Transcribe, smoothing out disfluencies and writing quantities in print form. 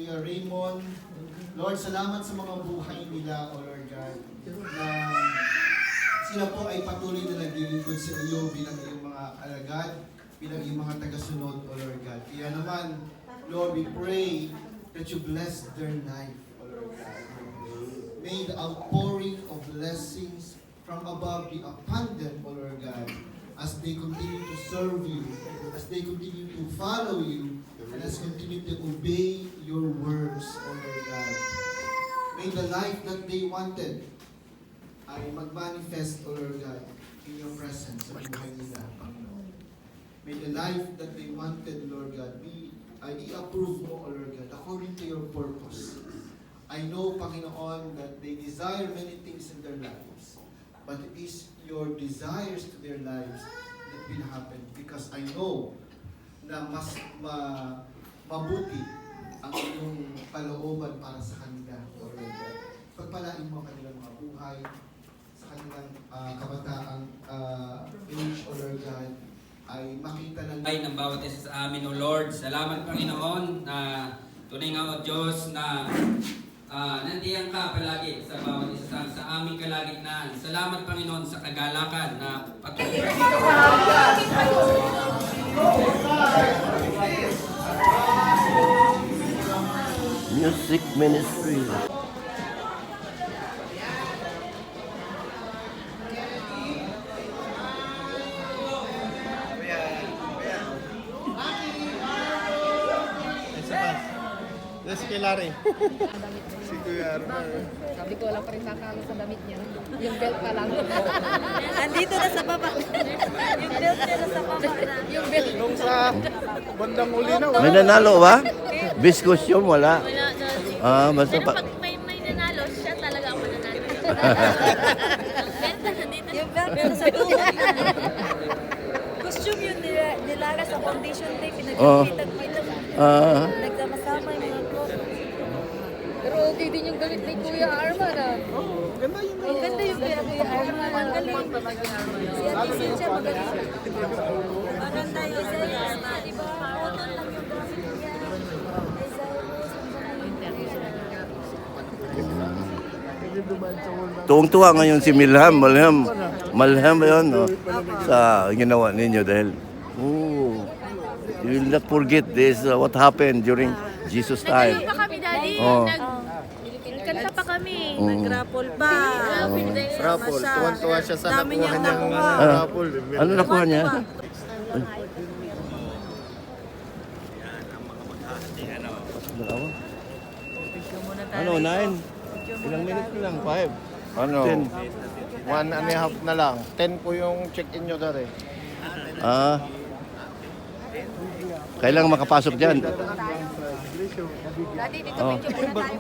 Kuya Raymond. Lord, salamat sa mga buhay nila, O Lord God, na sila po ay patuloy na naglilingkod sa iyo bilang iyong mga alagad, bilang iyong mga tagasunod, O Lord God. Kaya naman, Lord, we pray that you bless their life, O Lord God. May the outpouring of blessings from above be upon them, O Lord God, as they continue to serve you, as they continue to follow you, and as continue to obey your words, O Lord God. May the life that they wanted ay mag-manifest, O Lord God, in your presence sa buhay nila, Panginoon. May the life that they wanted, Lord God, ay i-approve mo, O Lord God, according to your purpose. I know, Panginoon, that they desire many things in their lives, but it is your desires to their lives that will happen, because I know na mas mabuti ang iyong kalooban para sa kanila, O Lord God. Pagpalain mo ang kanilang mga buhay, sa kanilang kabataang age, O Lord God, ay makita ng bawat isa sa amin, O Lord. Salamat, Panginoon, na tunay nga, O Diyos, na nandiyan ka palagi sa bawat isa sa aming kalagitnaan. Salamat, Panginoon, sa kagalakan na patuloy. Music Ministry. Si Kilari. Si Kuya Armar. Sabi ko, wala pa rin kakalo sa damit niya. Yung belt pa lang. Andito na sa baba. Yung belt niya na sa baba na. Yung belt. Nung sa bandang uli na, May nanalo ba? Biscuits yun, wala. Wala na. Basta Pero pa. pag may nanalo, siya talaga ang mananalo. Ang belt na nandito. Yung belt na sa baba. Costume yun nilara sa foundation day. Pinagpitag-pitag. Nagsama-sama yung mga ko. Pero okay din yung galit ni Kuya Arman ah. ganda yun. Ang ganda yung Kuya Arman. Ang galing. Si Ate Cynthia magaling. Maganda yung Kuya Arman. Diba? Photon lang yung graphic niya. Tuwang-tuwa ngayon si Milham. Malham ba yun? No? Sa ginawa ninyo dahil, you will not forget this, what happened during Jesus' time. Nagkanta pa kami, Daddy. Oh. Nagkanta pa kami. Nag-raffle pa. Rapol. Tuwan-tuwa siya sa Dami nakuha niyang niyang nakuha. rapol. Ano nakuha niya? Ano, 9? Ilang minutes lang? 5? Ano? 10? 1.5 na lang. 10 po yung check-in nyo dari. Kailangan makapasok dyan. Dati dito medyo muna tayo.